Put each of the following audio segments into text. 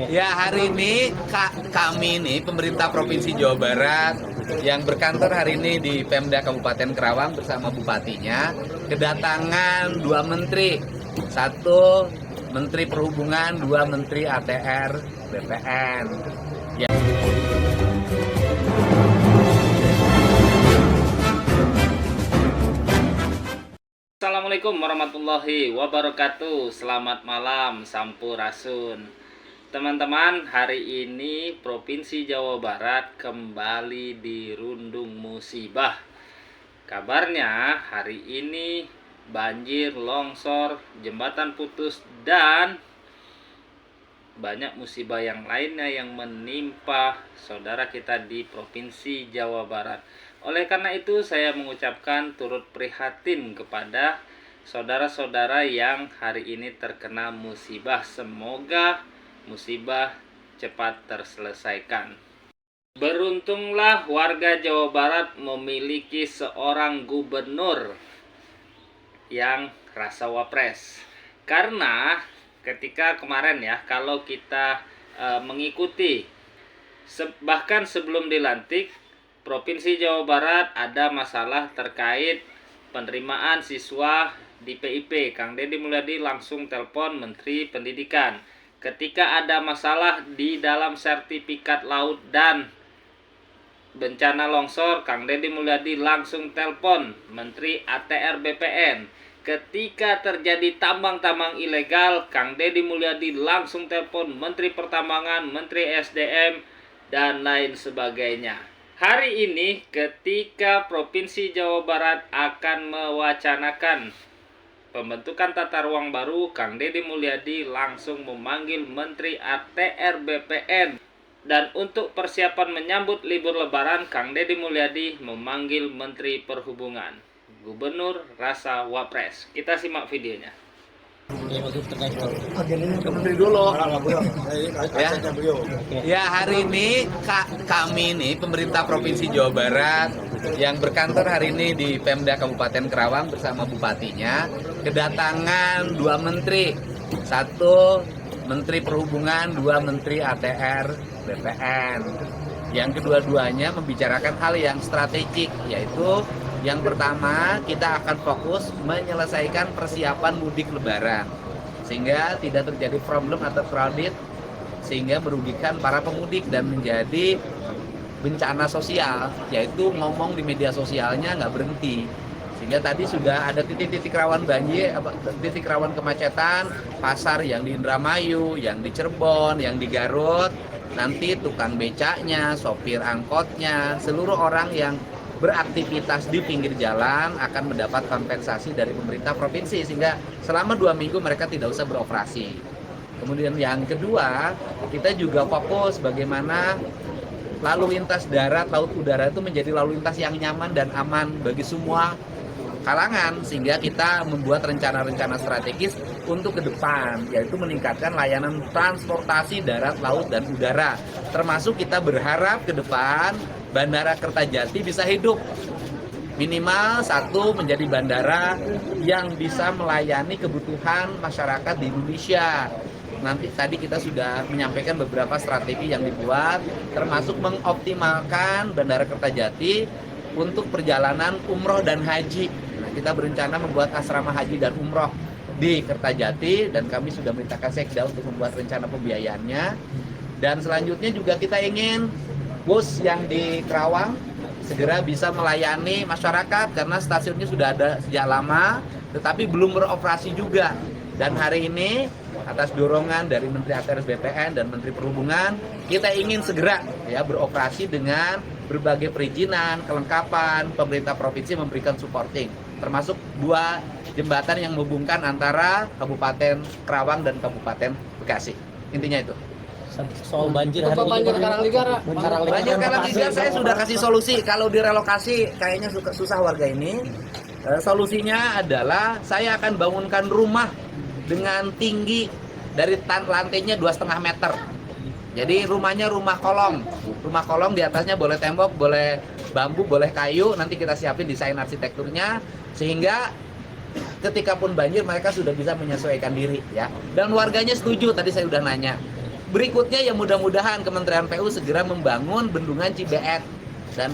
Ya, hari ini kami ini pemerintah Provinsi Jawa Barat yang berkantor hari ini di Pemda Kabupaten Kerawang bersama bupatinya kedatangan dua menteri, satu Menteri Perhubungan, dua Menteri ATR BPN. Ya. Assalamualaikum warahmatullahi wabarakatuh. Selamat malam Sampurasun. Teman-teman, hari ini Provinsi Jawa Barat kembali dirundung musibah. Kabarnya hari ini banjir, longsor, jembatan putus, dan banyak musibah yang lainnya yang menimpa saudara kita di Provinsi Jawa Barat. Oleh karena itu saya mengucapkan turut prihatin kepada saudara-saudara yang hari ini terkena musibah. Semoga musibah cepat terselesaikan. Beruntunglah warga Jawa Barat memiliki seorang gubernur yang rasa wapres. Karena ketika kemarin ya, kalau kita mengikuti bahkan sebelum dilantik, Provinsi Jawa Barat ada masalah terkait penerimaan siswa di PIP. Kang Deddy Mulyadi langsung telepon Menteri Pendidikan. Ketika ada masalah di dalam sertifikat laut dan bencana longsor, Kang Deddy Mulyadi langsung telepon Menteri ATR BPN. Ketika terjadi tambang-tambang ilegal, Kang Deddy Mulyadi langsung telepon Menteri Pertambangan, Menteri SDM, dan lain sebagainya. Hari ini ketika Provinsi Jawa Barat akan mewacanakan pembentukan tata ruang baru, Kang Deddy Mulyadi langsung memanggil Menteri ATR BPN. Dan untuk persiapan menyambut libur lebaran, Kang Deddy Mulyadi memanggil Menteri Perhubungan. Gubernur rasa wapres. Kita simak videonya. Menteri dulu. Ya, hari ini kami ini pemerintah Provinsi Jawa Barat yang berkantor hari ini di Pemda Kabupaten Kerawang bersama bupatinya kedatangan dua menteri, satu Menteri Perhubungan, dua Menteri ATR BPN. Yang kedua-duanya membicarakan hal yang strategik, yaitu yang pertama, kita akan fokus menyelesaikan persiapan mudik lebaran sehingga tidak terjadi problem atau crowded sehingga merugikan para pemudik dan menjadi bencana sosial, yaitu ngomong di media sosialnya nggak berhenti. Sehingga tadi sudah ada titik-titik rawan banjir, titik rawan kemacetan, pasar yang di Indramayu, yang di Cirebon, yang di Garut. Nanti tukang becaknya, sopir angkotnya, seluruh orang yang beraktivitas di pinggir jalan akan mendapat kompensasi dari pemerintah provinsi sehingga selama 2 minggu mereka tidak usah beroperasi. Kemudian yang kedua, kita juga fokus bagaimana lalu lintas darat, laut, udara itu menjadi lalu lintas yang nyaman dan aman bagi semua kalangan, sehingga kita membuat rencana-rencana strategis untuk ke depan, yaitu meningkatkan layanan transportasi darat, laut, dan udara. Termasuk kita berharap ke depan Bandara Kertajati bisa hidup. Minimal satu menjadi bandara yang bisa melayani kebutuhan masyarakat di Indonesia. Nanti tadi kita sudah menyampaikan beberapa strategi yang dibuat, termasuk mengoptimalkan Bandara Kertajati untuk perjalanan umroh dan haji. Nah, kita berencana membuat asrama haji dan umroh di Kertajati dan kami sudah merintahkan Sekda untuk membuat rencana pembiayaannya. Dan selanjutnya juga kita ingin bus yang di Kerawang segera bisa melayani masyarakat karena stasiunnya sudah ada sejak lama tetapi belum beroperasi juga. Dan hari ini atas dorongan dari Menteri ATR BPN dan Menteri Perhubungan, kita ingin segera ya beroperasi dengan berbagai perizinan, kelengkapan. Pemerintah provinsi memberikan supporting, termasuk 2 jembatan yang menghubungkan antara Kabupaten Kerawang dan Kabupaten Bekasi. Intinya itu. Soal banjir hari ini. Banjir Karanglegar saya sudah kasih solusi. Kalau direlokasi kayaknya susah warga ini. Solusinya adalah saya akan bangunkan rumah dengan tinggi dari lantainya 2,5 meter. Jadi rumahnya rumah kolong. Rumah kolong di atasnya boleh tembok, boleh bambu, boleh kayu. Nanti kita siapin desain arsitekturnya sehingga ketika pun banjir mereka sudah bisa menyesuaikan diri ya. Dan warganya setuju, tadi saya udah nanya. Berikutnya ya mudah-mudahan Kementerian PU segera membangun bendungan Cibeet dan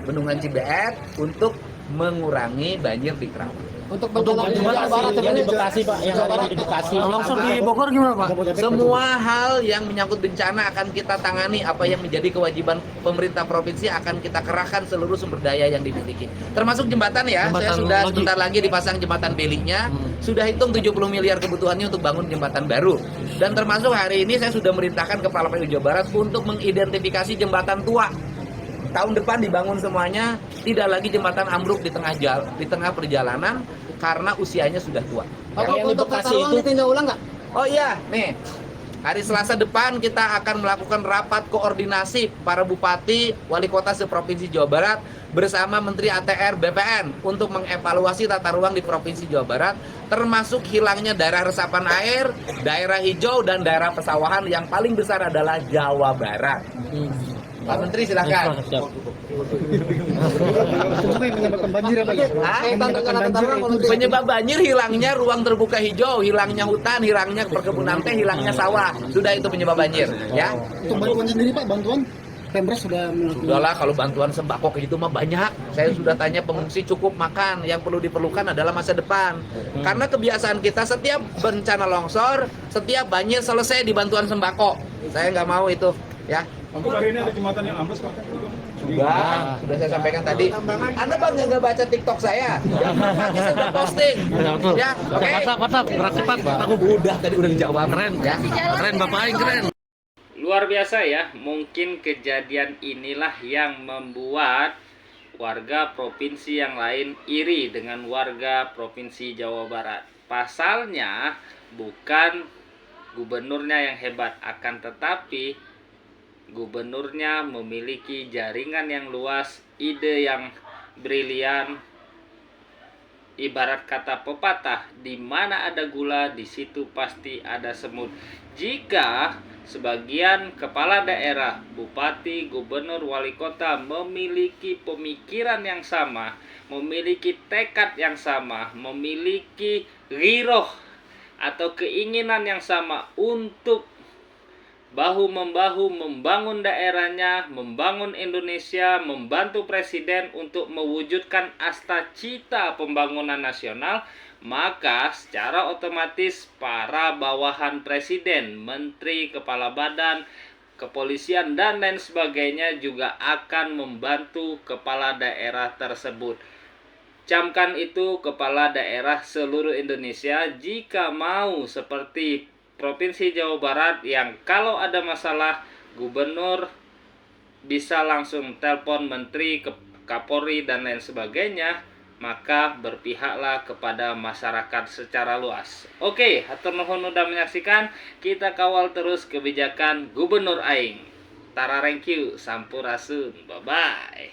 bendungan Cibeet untuk mengurangi banjir di Kerawang. Untuk menjalankan Jawa Barat yang di ini, Bekasi Pak, yang ada di Bekasi. longsor di Bogor gimana Pak? Semua hal yang menyangkut bencana akan kita tangani. Apa yang menjadi kewajiban pemerintah provinsi akan kita kerahkan seluruh sumber daya yang dimiliki. Termasuk jembatan ya. Saya sudah sebentar lagi dipasang jembatan Beliknya. Sudah hitung 70 miliar kebutuhannya untuk bangun jembatan baru. Dan termasuk hari ini saya sudah merintahkan Kepala PU Jawa Barat untuk mengidentifikasi jembatan tua. Tahun depan dibangun semuanya, tidak lagi jembatan ambruk di tengah perjalanan karena usianya sudah tua. Pak, Yang di untuk Bekasi tata ruang itu- ditinjau ulang nggak? Oh iya, nih. Hari Selasa depan kita akan melakukan rapat koordinasi para bupati, wali kota seprovinsi Jawa Barat bersama Menteri ATR BPN untuk mengevaluasi tata ruang di Provinsi Jawa Barat, termasuk hilangnya daerah resapan air, daerah hijau, dan daerah pesawahan yang paling besar adalah Jawa Barat. Pak Menteri silakan. Siap. Menyebabkan banjir apa ya? Hah? Tata ruang kalau Penyebab banjir hilangnya ruang terbuka hijau, hilangnya hutan, hilangnya perkebunan teh, hilangnya sawah. Sudah itu penyebab banjir, ya. Untuk bantuan sendiri Pak, bantuan Pemprov sudah Sudahlah kalau bantuan sembako kayak gitu mah banyak. Saya sudah tanya pengungsi cukup makan. Yang perlu diperlukan adalah masa depan. Karena kebiasaan kita setiap bencana longsor, setiap banjir selesai di bantuan sembako. Saya nggak mau itu, ya. Untuk hari ini ada jembatan yang ambles Pak? Sudah saya sampaikan tadi. Anda bangga nggak baca TikTok saya? Yang makanya saya udah posting. Ya, oke. WhatsApp, gerak cepat. Aku udah tadi udah dijawab. Keren, ya. Keren Bapak Aing, keren. Luar biasa ya, mungkin kejadian inilah yang membuat warga provinsi yang lain iri dengan warga provinsi Jawa Barat. Pasalnya bukan gubernurnya yang hebat, akan tetapi gubernurnya memiliki jaringan yang luas, ide yang brilian. Ibarat kata pepatah, di mana ada gula, di situ pasti ada semut. Jika sebagian kepala daerah, bupati, gubernur, wali kota memiliki pemikiran yang sama, memiliki tekad yang sama, memiliki ghiroh atau keinginan yang sama untuk bahu-membahu membangun daerahnya, membangun Indonesia, membantu presiden untuk mewujudkan asta-cita pembangunan nasional, maka secara otomatis para bawahan presiden, menteri, kepala badan, kepolisian, dan lain sebagainya juga akan membantu kepala daerah tersebut. Camkan itu kepala daerah seluruh Indonesia jika mau seperti Provinsi Jawa Barat yang kalau ada masalah gubernur bisa langsung telepon menteri, Kapolri dan lain sebagainya, maka berpihaklah kepada masyarakat secara luas. Oke, hatur nuhun udah menyaksikan, kita kawal terus kebijakan Gubernur Aing. Tara, thank you, sampurasun, bye bye.